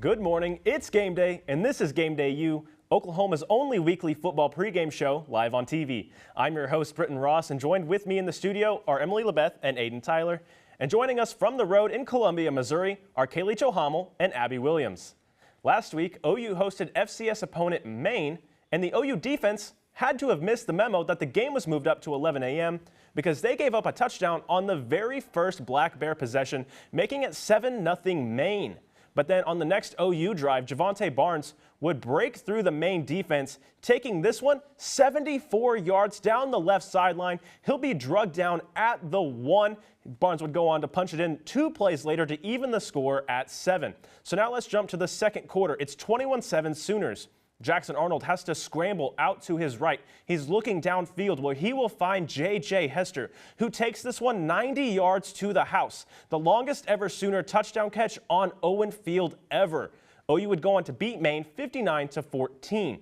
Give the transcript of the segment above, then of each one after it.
Good morning, it's game day, and this is Gameday U, Oklahoma's only weekly football pregame show live on TV. I'm your host, Britton Ross, and joined with me in the studio are Emily LeBeth and Aiden Tyler. And joining us from the road in Columbia, Missouri, are Kaylee Chohamel and Abby Williams. Last week, OU hosted FCS opponent Maine, and the OU defense had to have missed the memo that the game was moved up to 11 a.m. because they gave up a touchdown on the very first Black Bear possession, making it 7-0 Maine. But then on the next OU drive, Javonte Barnes would break through the Maine defense, taking this one 74 yards down the left sideline. He'll be drugged down at the 1. Barnes would go on to punch it in 2 plays later to even the score at 7. So now let's jump to the second quarter. It's 21-7 Sooners. Jackson Arnold has to scramble out to his right. He's looking downfield where he will find J.J. Hester, who takes this one 90 yards to the house. The longest ever Sooner touchdown catch on Owen Field ever. OU would go on to beat Maine 59-14.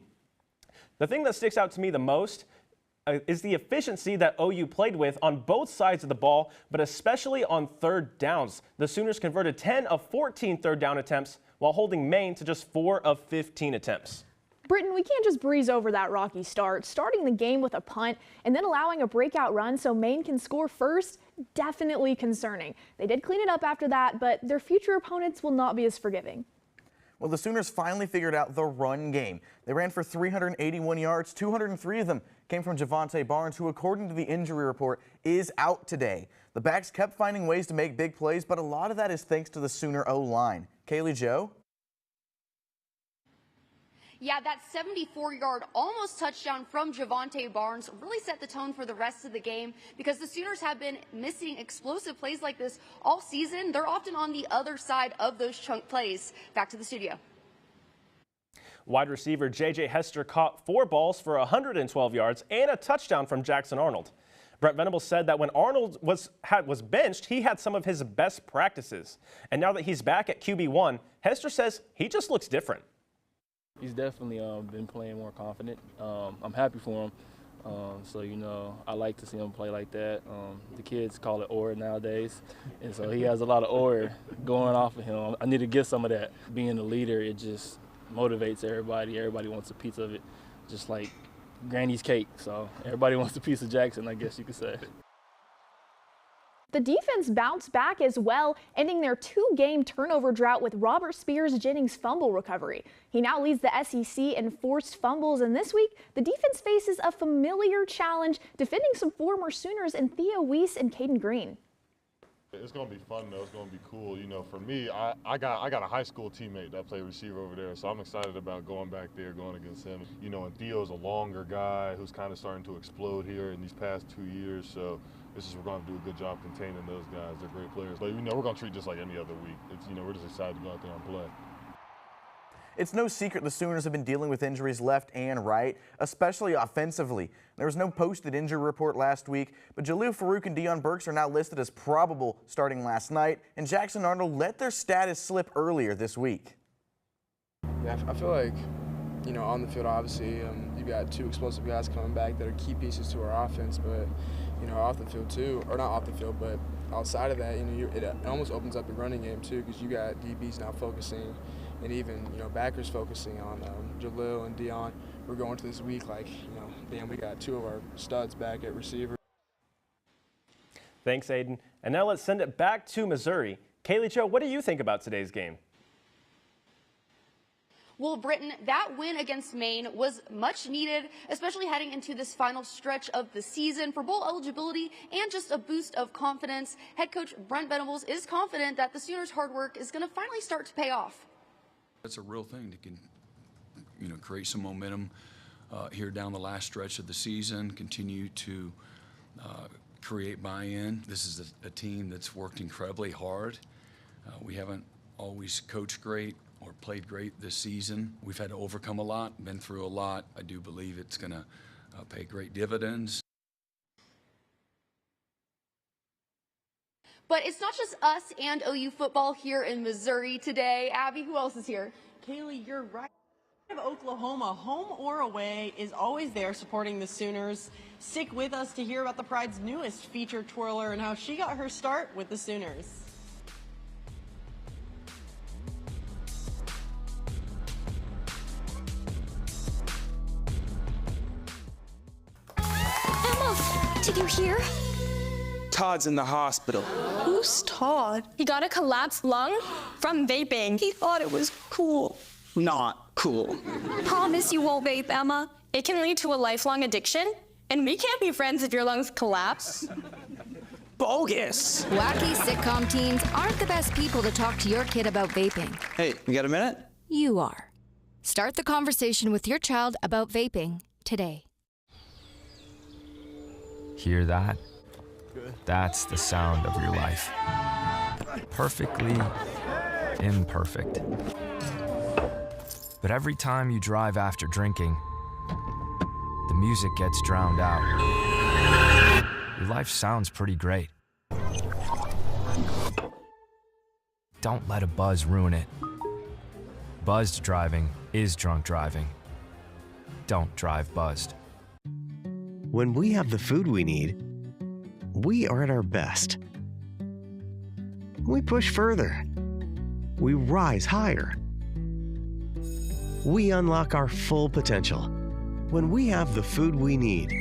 The thing that sticks out to me the most is the efficiency that OU played with on both sides of the ball, but especially on third downs. The Sooners converted 10 of 14 third down attempts while holding Maine to just 4 of 15 attempts. Britton, we can't just breeze over that rocky start. Starting the game with a punt and then allowing a breakout run so Maine can score first, definitely concerning. They did clean it up after that, but their future opponents will not be as forgiving. Well, the Sooners finally figured out the run game. They ran for 381 yards. 203 of them came from Javonte Barnes, who, according to the injury report, is out today. The backs kept finding ways to make big plays, but a lot of that is thanks to the Sooner O-line. Kaylee Joe? Yeah, that 74-yard almost touchdown from Javonte Barnes really set the tone for the rest of the game because the Sooners have been missing explosive plays like this all season. They're often on the other side of those chunk plays. Back to the studio. Wide receiver J.J. Hester caught 4 balls for 112 yards and a touchdown from Jackson Arnold. Brent Venables said that when Arnold was benched, he had some of his best practices. And now that he's back at QB1, Hester says he just looks different. He's definitely been playing more confident. I'm happy for him. So, you know, I like to see him play like that. The kids call it aura nowadays. And so he has a lot of aura going off of him. I need to get some of that. Being a leader, it just motivates everybody. Everybody wants a piece of it, just like Granny's cake. So everybody wants a piece of Jackson, I guess you could say. The defense bounced back as well, ending their 2-game turnover drought with Robert Spears-Jennings' fumble recovery. He now leads the SEC in forced fumbles, and this week, the defense faces a familiar challenge, defending some former Sooners in Theo Weiss and Caden Green. It's going to be fun, though. It's going to be cool. You know, for me, I got a high school teammate that played receiver over there, so I'm excited about going back there, going against him. You know, and Theo's a longer guy who's kind of starting to explode here in these past 2 years, so we're going to do a good job containing those guys. They're great players. But, you know, we're going to treat just like any other week. You know, we're just excited to go out there and play. It's no secret the Sooners have been dealing with injuries left and right, especially offensively. There was no posted injury report last week, but Jaleel Farouk and Deion Burks are now listed as probable starting last night, and Jackson Arnold let their status slip earlier this week. Yeah, I feel like, you know, on the field, obviously, you've got 2 explosive guys coming back that are key pieces to our offense, but, you know, off the field too, or not off the field, but outside of that, you know, it almost opens up the running game too, because you got DBs now focusing, and even, you know, backers focusing on Jaleel and Deion. We're going to this week like, you know, damn, we got 2 of our studs back at receiver. Thanks, Aiden. And now let's send it back to Missouri. Kaylee Joe, what do you think about today's game? Well, Britton, that win against Maine was much needed, especially heading into this final stretch of the season for bowl eligibility and just a boost of confidence. Head coach Brent Venables is confident that the Sooners' hard work is going to finally start to pay off. That's a real thing to you know, create some momentum here down the last stretch of the season, continue to create buy-in. This is a team that's worked incredibly hard. We haven't always coached great or played great this season. We've had to overcome a lot, been through a lot. I do believe it's going to pay great dividends. But it's not just us and OU football here in Missouri today. Abby, who else is here? Kaylee, you're right. Oklahoma, home or away, is always there supporting the Sooners. Stick with us to hear about the Pride's newest featured twirler and how she got her start with the Sooners. Did you hear? Todd's in the hospital. Who's Todd? He got a collapsed lung from vaping. He thought it was cool. Not cool. Promise you won't vape, Emma. It can lead to a lifelong addiction, and we can't be friends if your lungs collapse. Bogus. Wacky sitcom teens aren't the best people to talk to your kid about vaping. Hey, you got a minute? You are. Start the conversation with your child about vaping today. Hear that? That's the sound of your life. Perfectly imperfect. But every time you drive after drinking, the music gets drowned out. Your life sounds pretty great. Don't let a buzz ruin it. Buzzed driving is drunk driving. Don't drive buzzed. When we have the food we need, we are at our best. We push further. We rise higher. We unlock our full potential. When we have the food we need,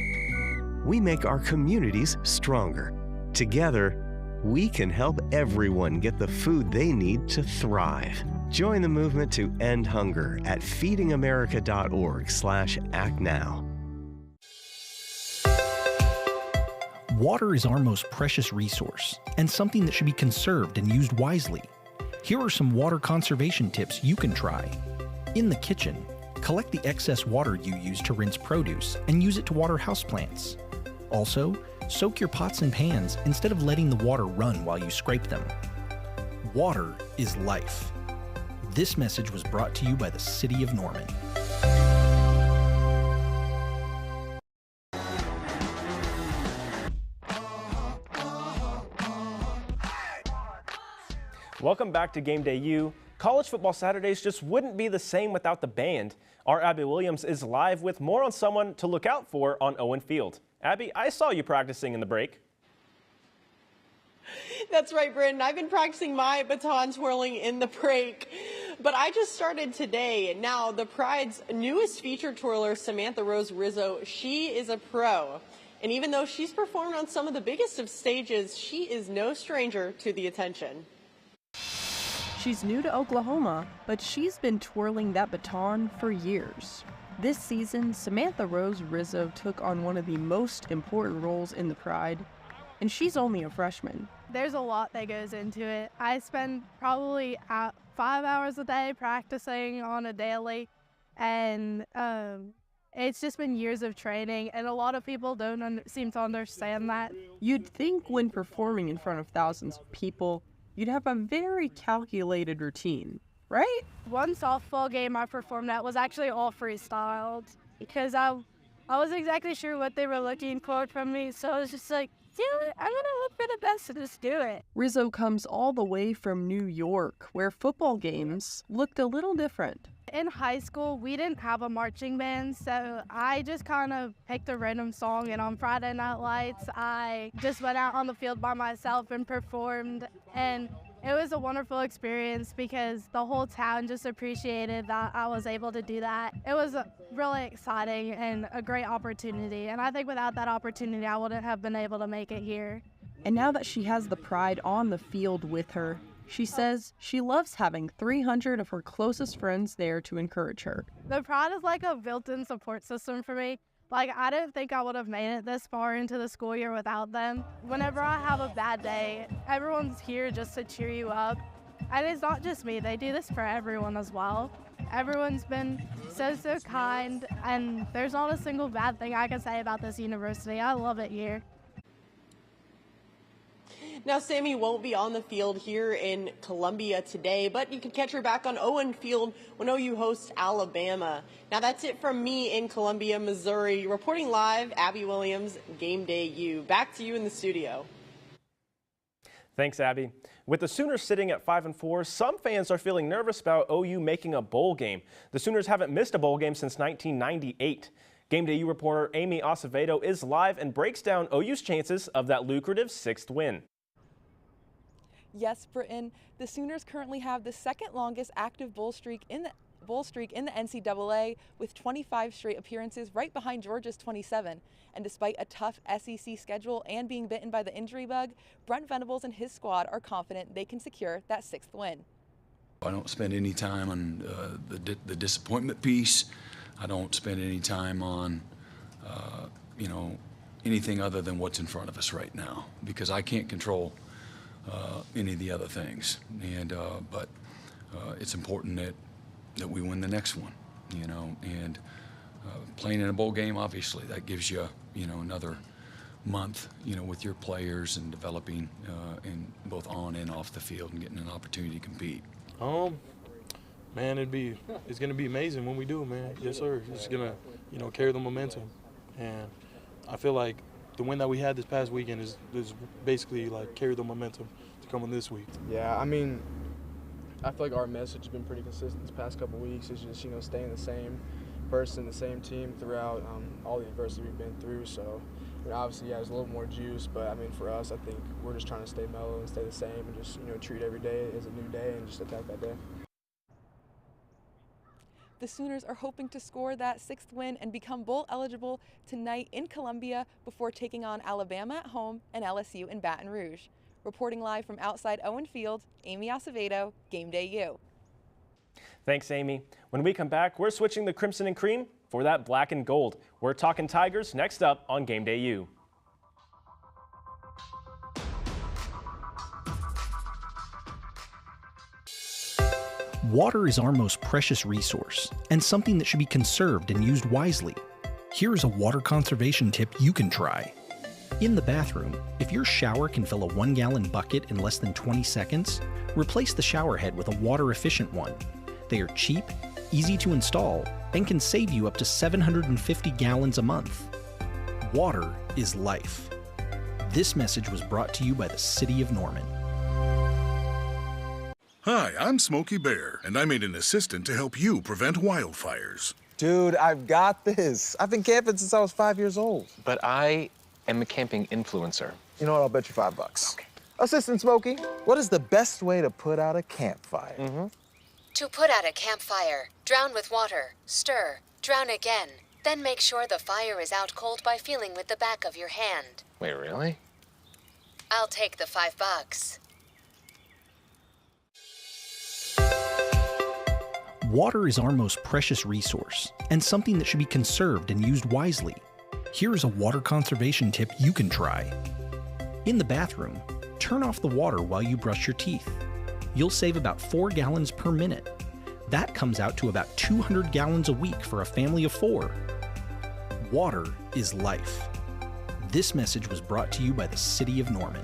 we make our communities stronger. Together, we can help everyone get the food they need to thrive. Join the movement to end hunger at feedingamerica.org/actnow. Water is our most precious resource and something that should be conserved and used wisely. Here are some water conservation tips you can try. In the kitchen, collect the excess water you use to rinse produce and use it to water houseplants. Also, soak your pots and pans instead of letting the water run while you scrape them. Water is life. This message was brought to you by the City of Norman. Welcome back to Game Day U. College football Saturdays just wouldn't be the same without the band. Our Abby Williams is live with more on someone to look out for on Owen Field. Abby, I saw you practicing in the break. That's right, Britton. I've been practicing my baton twirling in the break, but I just started today. Now, the Pride's newest feature twirler, Samantha Rose Rizzo, she is a pro. And even though she's performed on some of the biggest of stages, she is no stranger to the attention. She's new to Oklahoma, but she's been twirling that baton for years. This season, Samantha Rose Rizzo took on one of the most important roles in the Pride, and she's only a freshman. There's a lot that goes into it. I spend probably 5 hours a day practicing on a daily, and it's just been years of training, and a lot of people don't seem to understand that. You'd think when performing in front of thousands of people, you'd have a very calculated routine, right? One softball game I performed at was actually all freestyled because I wasn't exactly sure what they were looking for from me, so I was just like, yeah, I'm gonna hope for the best and just do it. Rizzo comes all the way from New York, where football games looked a little different. In high school, we didn't have a marching band, so I just kind of picked a random song, and on Friday Night Lights, I just went out on the field by myself and performed, and it was a wonderful experience because the whole town just appreciated that I was able to do that. It was really exciting and a great opportunity, and I think without that opportunity, I wouldn't have been able to make it here. And now that she has the Pride on the field with her, she says she loves having 300 of her closest friends there to encourage her. The Pride is like a built-in support system for me. Like, I didn't think I would have made it this far into the school year without them. Whenever I have a bad day, everyone's here just to cheer you up. And it's not just me, they do this for everyone as well. Everyone's been so kind, and there's not a single bad thing I can say about this university. I love it here. Now, Sammy won't be on the field here in Columbia today, but you can catch her back on Owen Field when OU hosts Alabama. Now, that's it from me in Columbia, Missouri. Reporting live, Abby Williams, Game Day U. Back to you in the studio. Thanks, Abby. With the Sooners sitting at 5-4, some fans are feeling nervous about OU making a bowl game. The Sooners haven't missed a bowl game since 1998. Game Day U reporter Amy Acevedo is live and breaks down OU's chances of that lucrative 6th win. Yes, Britton. The Sooners currently have the second longest active bowl streak in bowl streak in the NCAA with 25 straight appearances, right behind Georgia's 27. And despite a tough SEC schedule and being bitten by the injury bug, Brent Venables and his squad are confident they can secure that 6th win. I don't spend any time on the disappointment piece. I don't spend any time on, anything other than what's in front of us right now, because I can't control any of the other things. But it's important that we win the next one, and playing in a bowl game, obviously, that gives you, another month, with your players and developing in both on and off the field and getting an opportunity to compete. Man, it's gonna be amazing when we do, man. Yes, sir. It's gonna, carry the momentum, and I feel like the win that we had this past weekend is basically like carry the momentum to come on this week. Yeah, I mean, I feel like our message has been pretty consistent this past couple weeks. Is just staying the same person, the same team throughout all the adversity we've been through. So, obviously, yeah, there's a little more juice, but I mean, for us, I think we're just trying to stay mellow and stay the same, and just treat every day as a new day and just attack that day. The Sooners are hoping to score that 6th win and become bowl eligible tonight in Columbia before taking on Alabama at home and LSU in Baton Rouge. Reporting live from outside Owen Field, Amy Acevedo, Gameday U. Thanks, Amy. When we come back, we're switching the crimson and cream for that black and gold. We're talking Tigers next up on Gameday U. Water is our most precious resource and something that should be conserved and used wisely. Here is a water conservation tip you can try. In the bathroom, if your shower can fill a 1-gallon bucket in less than 20 seconds, replace the shower head with a water-efficient one. They are cheap, easy to install, and can save you up to 750 gallons a month. Water is life. This message was brought to you by the City of Norman. Hi, I'm Smokey Bear, and I made an assistant to help you prevent wildfires. Dude, I've got this. I've been camping since I was 5 years old. But I am a camping influencer. You know what? I'll bet you $5. Okay. Assistant Smokey, what is the best way to put out a campfire? To put out a campfire, drown with water, stir, drown again. Then make sure the fire is out cold by feeling with the back of your hand. Wait, really? I'll take the $5. Water is our most precious resource and something that should be conserved and used wisely. Here is a water conservation tip you can try. In the bathroom, turn off the water while you brush your teeth. You'll save about 4 gallons per minute. That comes out to about 200 gallons a week for a family of 4. Water is life. This message was brought to you by the City of Norman.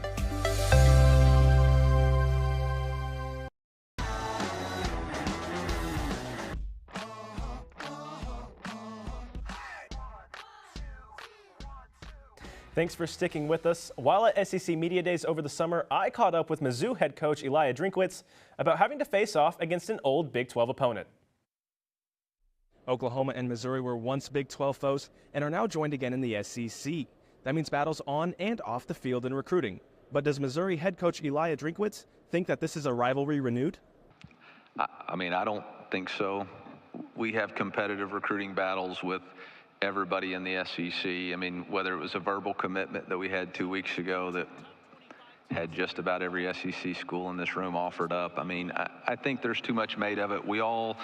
Thanks for sticking with us. While at SEC Media Days over the summer, I caught up with Mizzou head coach Elijah Drinkwitz about having to face off against an old Big 12 opponent. Oklahoma and Missouri were once Big 12 foes and are now joined again in the SEC. That means battles on and off the field in recruiting. But does Missouri head coach Elijah Drinkwitz think that this is a rivalry renewed? I mean, I don't think so. We have competitive recruiting battles with everybody in the SEC. I mean, whether it was a verbal commitment that we had 2 weeks ago that had just about every SEC school in this room offered up. I mean, I think there's too much made of it. We all,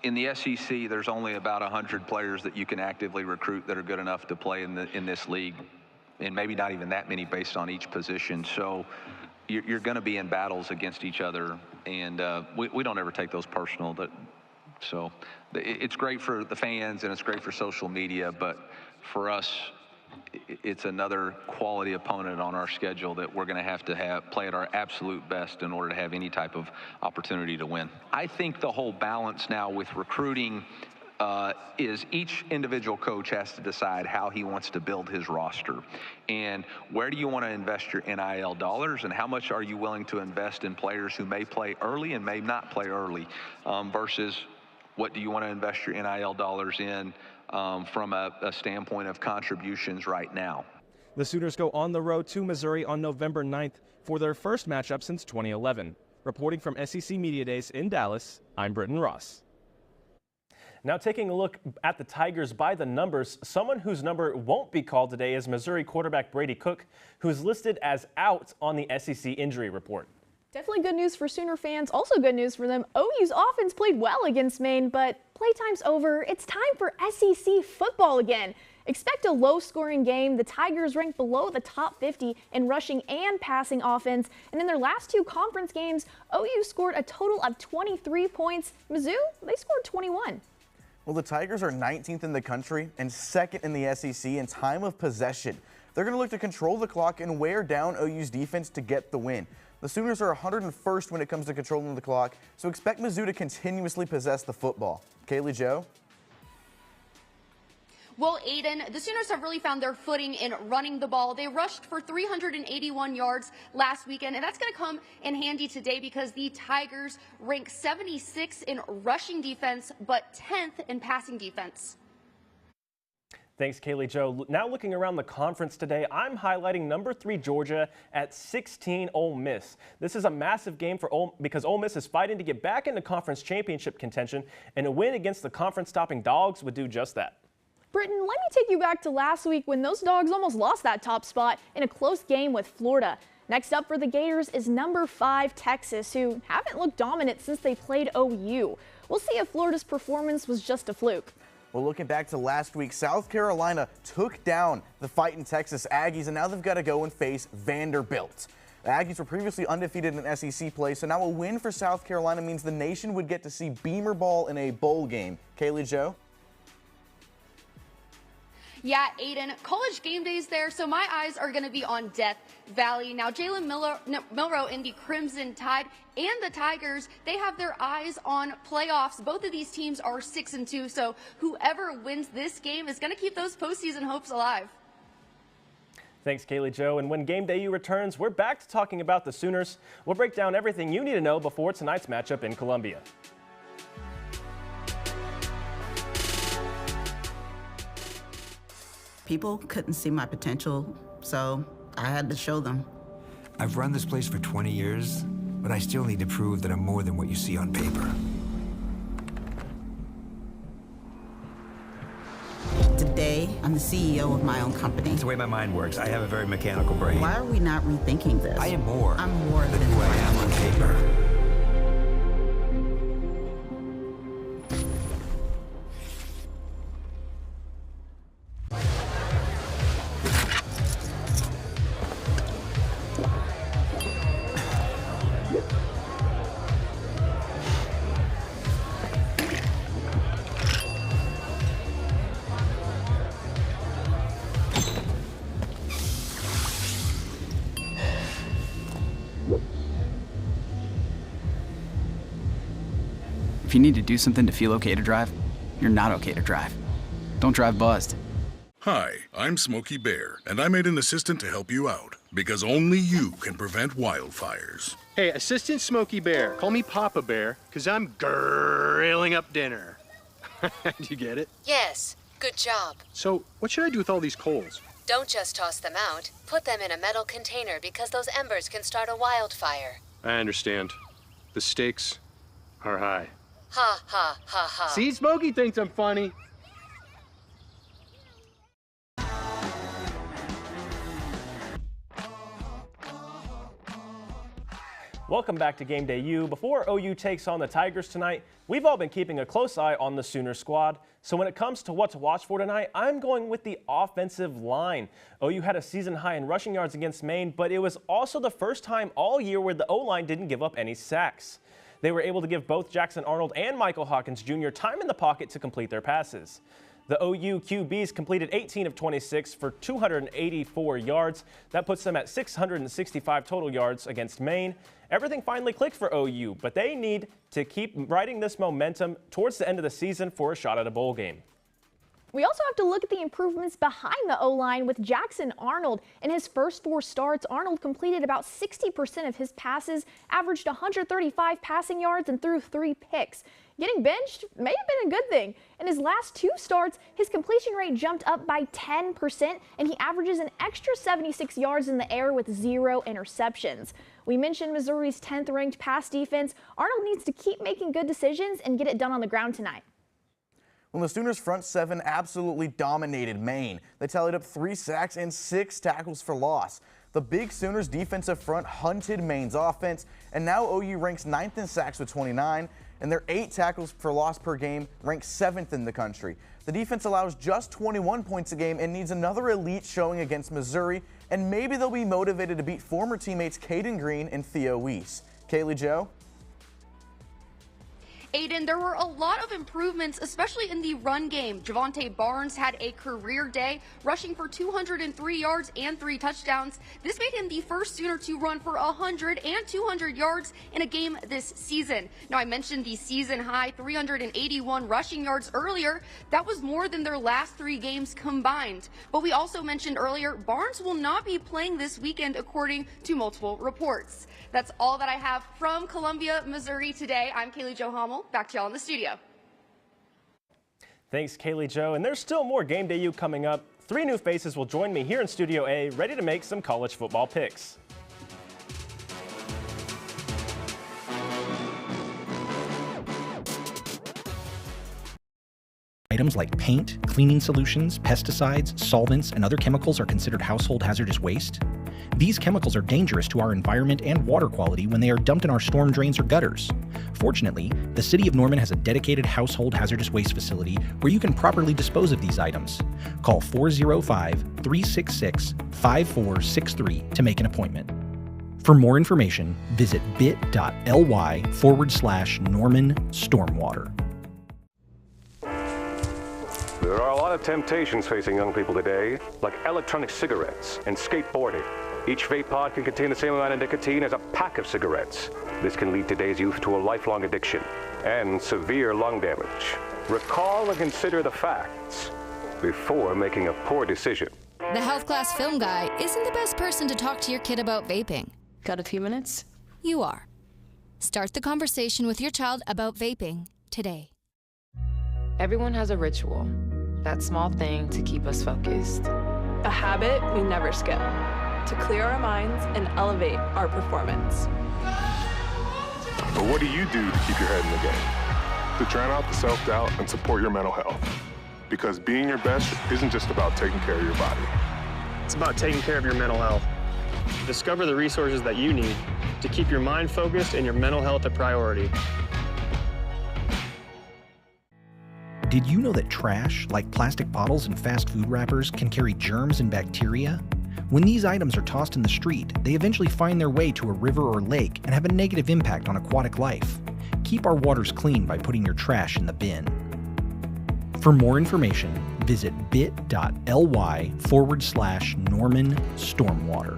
in the SEC, there's only about 100 players that you can actively recruit that are good enough to play in this league, and maybe not even that many based on each position. So you're going to be in battles against each other, and we don't ever take those personal. So it's great for the fans and it's great for social media, but for us, it's another quality opponent on our schedule that we're going to have play at our absolute best in order to have any type of opportunity to win. I think the whole balance now with recruiting is each individual coach has to decide how he wants to build his roster. And where do you want to invest your NIL dollars, and how much are you willing to invest in players who may play early and may not play early versus what do you want to invest your NIL dollars in from a standpoint of contributions right now? The Sooners go on the road to Missouri on November 9th for their first matchup since 2011. Reporting from SEC Media Days in Dallas, I'm Britton Ross. Now taking a look at the Tigers by the numbers, someone whose number won't be called today is Missouri quarterback Brady Cook, who's listed as out on the SEC injury report. Definitely good news for Sooner fans. Also good news for them. OU's offense played well against Maine, but playtime's over. It's time for SEC football again. Expect a low-scoring game. The Tigers ranked below the top 50 in rushing and passing offense. And in their last 2 conference games, OU scored a total of 23 points. Mizzou, they scored 21. Well, the Tigers are 19th in the country and 2nd in the SEC in time of possession. They're going to look to control the clock and wear down OU's defense to get the win. The Sooners are 101st when it comes to controlling the clock, so expect Mizzou to continuously possess the football. Kaylee Jo? Well, Aiden, the Sooners have really found their footing in running the ball. They rushed for 381 yards last weekend, and that's going to come in handy today because the Tigers rank 76 in rushing defense, but 10th in passing defense. Thanks, Kaylee Jo. Now looking around the conference today, I'm highlighting number 3 Georgia at 16 Ole Miss. This is a massive game for because Ole Miss is fighting to get back into conference championship contention, and a win against the conference-topping Dogs would do just that. Britton, let me take you back to last week when those Dogs almost lost that top spot in a close game with Florida. Next up for the Gators is number 5 Texas, who haven't looked dominant since they played OU. We'll see if Florida's performance was just a fluke. Well, looking back to last week, South Carolina took down the Fightin' Texas Aggies, and now they've got to go and face Vanderbilt. The Aggies were previously undefeated in SEC play, so now a win for South Carolina means the nation would get to see Beamer ball in a bowl game. Kaylee Jo? Yeah, Aiden, college game days there, so my eyes are going to be on Death Valley. Now, Jalen Milroe in the Crimson Tide and the Tigers, they have their eyes on playoffs. Both of these teams are 6-2, so whoever wins this game is going to keep those postseason hopes alive. Thanks, Kaylee Jo. And when Gameday U returns, we're back to talking about the Sooners. We'll break down everything you need to know before tonight's matchup in Columbia. People couldn't see my potential, so I had to show them. I've run this place for 20 years, but I still need to prove that I'm more than what you see on paper. Today, I'm the CEO of my own company. It's the way my mind works. I have a very mechanical brain. Why are we not rethinking this? I am more. I'm more than who I am on paper. If you need to do something to feel okay to drive, you're not okay to drive. Don't drive buzzed. Hi, I'm Smokey Bear, and I made an assistant to help you out, because only you can prevent wildfires. Hey, Assistant Smokey Bear. Call me Papa Bear, because I'm grilling up dinner. Do you get it? Yes, good job. So, what should I do with all these coals? Don't just toss them out. Put them in a metal container because those embers can start a wildfire. I understand. The stakes are high. Ha, ha, ha, ha. See, Smokey thinks I'm funny. Welcome back to Gameday U. Before OU takes on the Tigers tonight, we've all been keeping a close eye on the Sooner squad. So when it comes to what to watch for tonight, I'm going with the offensive line. OU had a season high in rushing yards against Maine, but it was also the first time all year where the O-line didn't give up any sacks. They were able to give both Jackson Arnold and Michael Hawkins Jr. time in the pocket to complete their passes. The OU QBs completed 18 of 26 for 284 yards. That puts them at 665 total yards against Maine. Everything finally clicked for OU, but they need to keep riding this momentum towards the end of the season for a shot at a bowl game. We also have to look at the improvements behind the O-line with Jackson Arnold. In his first 4 starts, Arnold completed about 60% of his passes, averaged 135 passing yards, and threw 3 picks. Getting benched may have been a good thing. In his last 2 starts, his completion rate jumped up by 10%, and he averages an extra 76 yards in the air with 0 interceptions. We mentioned Missouri's 10th ranked pass defense. Arnold needs to keep making good decisions and get it done on the ground tonight. when the Sooners' front seven absolutely dominated Maine. They tallied up 3 sacks and 6 tackles for loss. The big Sooners defensive front hunted Maine's offense, and now OU ranks 9th in sacks with 29, and their 8 tackles for loss per game ranks 7th in the country. The defense allows just 21 points a game and needs another elite showing against Missouri, and maybe they'll be motivated to beat former teammates Caden Green and Theo Weiss. Kaylee Jo? Aiden, there were a lot of improvements, especially in the run game. Javonte Barnes had a career day, rushing for 203 yards and 3 touchdowns. This made him the first Sooner to run for 100 and 200 yards in a game this season. Now, I mentioned the season high 381 rushing yards earlier. That was more than their last 3 games combined. But we also mentioned earlier, Barnes will not be playing this weekend, according to multiple reports. That's all that I have from Columbia, Missouri today. I'm Kaylee Jo Hummel. Back to y'all in the studio. Thanks, Kaylee Jo. And there's still more Game Day U coming up. 3 new faces will join me here in Studio A, ready to make some college football picks. Items like paint, cleaning solutions, pesticides, solvents, and other chemicals are considered household hazardous waste. These chemicals are dangerous to our environment and water quality when they are dumped in our storm drains or gutters. Fortunately, the City of Norman has a dedicated household hazardous waste facility where you can properly dispose of these items. Call 405-366-5463 to make an appointment. For more information, visit bit.ly/Norman Stormwater. There are a lot of temptations facing young people today, like electronic cigarettes and skateboarding. Each vape pod can contain the same amount of nicotine as a pack of cigarettes. This can lead today's youth to a lifelong addiction and severe lung damage. Recall and consider the facts before making a poor decision. The health class film guy isn't the best person to talk to your kid about vaping. Got a few minutes? You are. Start the conversation with your child about vaping today. Everyone has a ritual, that small thing to keep us focused. A habit we never skip, to clear our minds and elevate our performance. But what do you do to keep your head in the game? To drown out the self-doubt and support your mental health. Because being your best isn't just about taking care of your body. It's about taking care of your mental health. Discover the resources that you need to keep your mind focused and your mental health a priority. Did you know that trash, like plastic bottles and fast food wrappers, can carry germs and bacteria? When these items are tossed in the street, they eventually find their way to a river or lake and have a negative impact on aquatic life. Keep our waters clean by putting your trash in the bin. For more information, visit bit.ly/Norman Stormwater.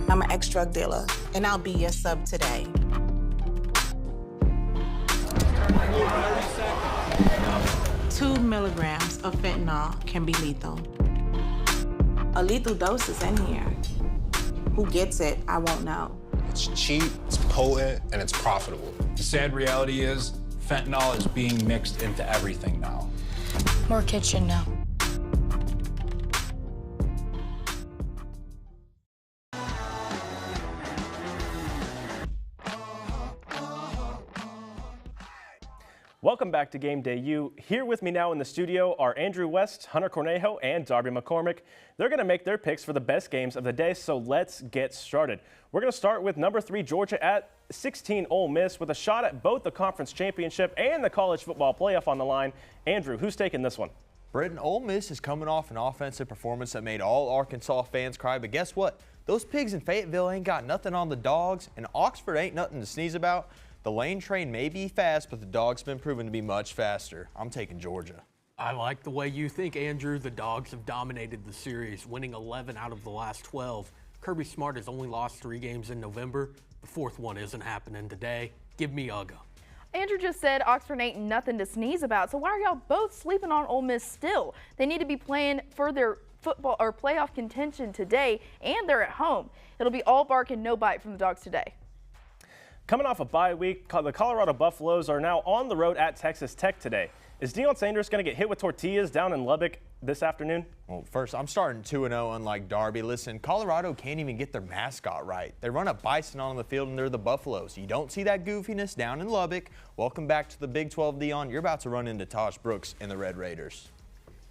I'm an ex-drug dealer, and I'll be your sub today. Two milligrams of fentanyl can be lethal. A lethal dose is in here. Who gets it, I won't know. It's cheap, it's potent, and it's profitable. The sad reality is, fentanyl is being mixed into everything now. More kids should know. Welcome back to Game Day U. Here with me now in the studio are Andrew West, Hunter Cornejo, and Darby McCormick. They're going to make their picks for the best games of the day, so let's get started. We're going to start with number 3 Georgia at 16 Ole Miss with a shot at both the conference championship and the college football playoff on the line. Andrew, who's taking this one? Britton, Ole Miss is coming off an offensive performance that made all Arkansas fans cry, but guess what? Those pigs in Fayetteville ain't got nothing on the Dogs, and Oxford ain't nothing to sneeze about. The lane train may be fast, but the Dogs been proven to be much faster. I'm taking Georgia. I like the way you think, Andrew. The Dogs have dominated the series, winning 11 out of the last 12. Kirby Smart has only lost 3 games in November. The 4th one isn't happening today. Give me Uga. Andrew just said Oxford ain't nothing to sneeze about, so why are y'all both sleeping on Ole Miss still? They need to be playing for their football or playoff contention today, and they're at home. It'll be all bark and no bite from the Dogs today. Coming off a bye week, the Colorado Buffaloes are now on the road at Texas Tech today. Is Deion Sanders going to get hit with tortillas down in Lubbock this afternoon? Well, first, I'm starting 2-0 unlike Darby. Listen, Colorado can't even get their mascot right. They run a bison on the field and they're the Buffaloes. You don't see that goofiness down in Lubbock. Welcome back to the Big 12, Deion. You're about to run into Tosh Brooks and the Red Raiders.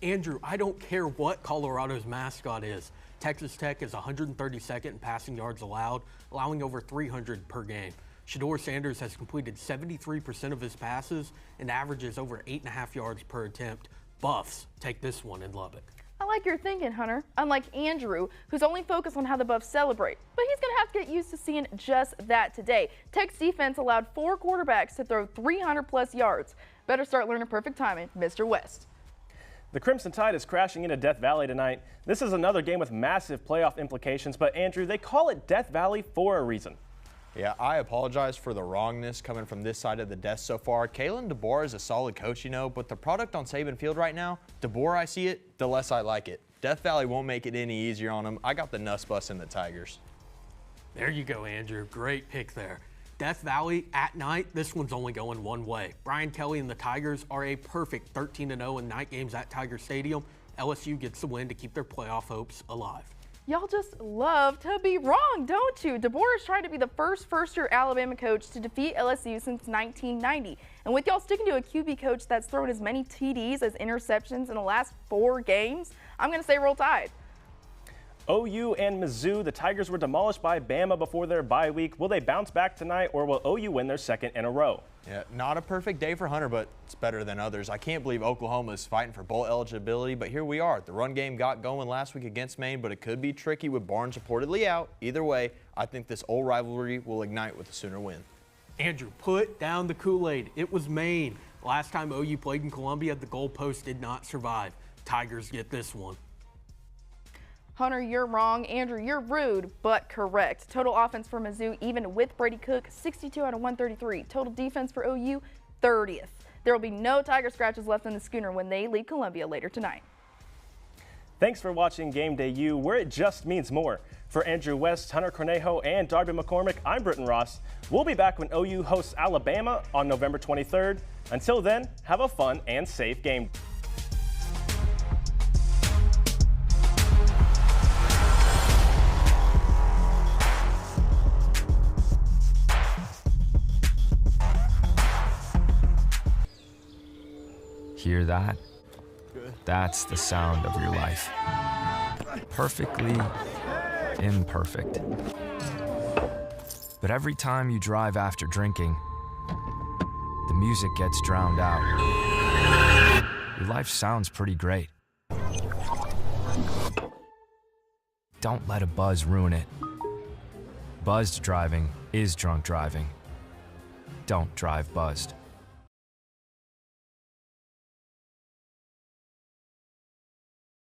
Andrew, I don't care what Colorado's mascot is. Texas Tech is 132nd in passing yards allowed, allowing over 300 per game. Shedeur Sanders has completed 73% of his passes and averages over 8.5 yards per attempt. Buffs take this one in Lubbock. I like your thinking, Hunter. Unlike Andrew, who's only focused on how the Buffs celebrate. But he's going to have to get used to seeing just that today. Tech's defense allowed 4 quarterbacks to throw 300-plus yards. Better start learning perfect timing, Mr. West. The Crimson Tide is crashing into Death Valley tonight. This is another game with massive playoff implications, but Andrew, they call it Death Valley for a reason. Yeah, I apologize for the wrongness coming from this side of the desk so far. Kalen DeBoer is a solid coach, you know, but the product on Saban Field right now, the more I see it, the less I like it. Death Valley won't make it any easier on them. I got the nuss bus and the Tigers. There you go, Andrew. Great pick there. Death Valley at night, this one's only going one way. Brian Kelly and the Tigers are a perfect 13-0 in night games at Tiger Stadium. LSU gets the win to keep their playoff hopes alive. Y'all just love to be wrong, don't you? DeBoer is trying to be the first-year Alabama coach to defeat LSU since 1990. And with y'all sticking to a QB coach that's thrown as many TDs as interceptions in the last 4 games, I'm going to say roll Tide. OU and Mizzou, the Tigers were demolished by Bama before their bye week. Will they bounce back tonight, or will OU win their 2nd in a row? Yeah, not a perfect day for Hunter, but it's better than others. I can't believe Oklahoma is fighting for bowl eligibility, but here we are. The run game got going last week against Maine, but it could be tricky with Barnes reportedly out. Either way, I think this old rivalry will ignite with a Sooner win. Andrew, put down the Kool-Aid. It was Maine. Last time OU played in Columbia, the goalpost did not survive. Tigers get this one. Hunter, you're wrong. Andrew, you're rude, but correct. Total offense for Mizzou, even with Brady Cook, 62 out of 133. Total defense for OU, 30th. There will be no Tiger scratches left in the Schooner when they leave Columbia later tonight. Thanks for watching Game Day U, where it just means more. For Andrew West, Hunter Cornejo, and Darby McCormick, I'm Britton Ross. We'll be back when OU hosts Alabama on November 23rd. Until then, have a fun and safe game. Hear that? That's the sound of your life. Perfectly imperfect. But every time you drive after drinking, the music gets drowned out. Your life sounds pretty great. Don't let a buzz ruin it. Buzzed driving is drunk driving. Don't drive buzzed.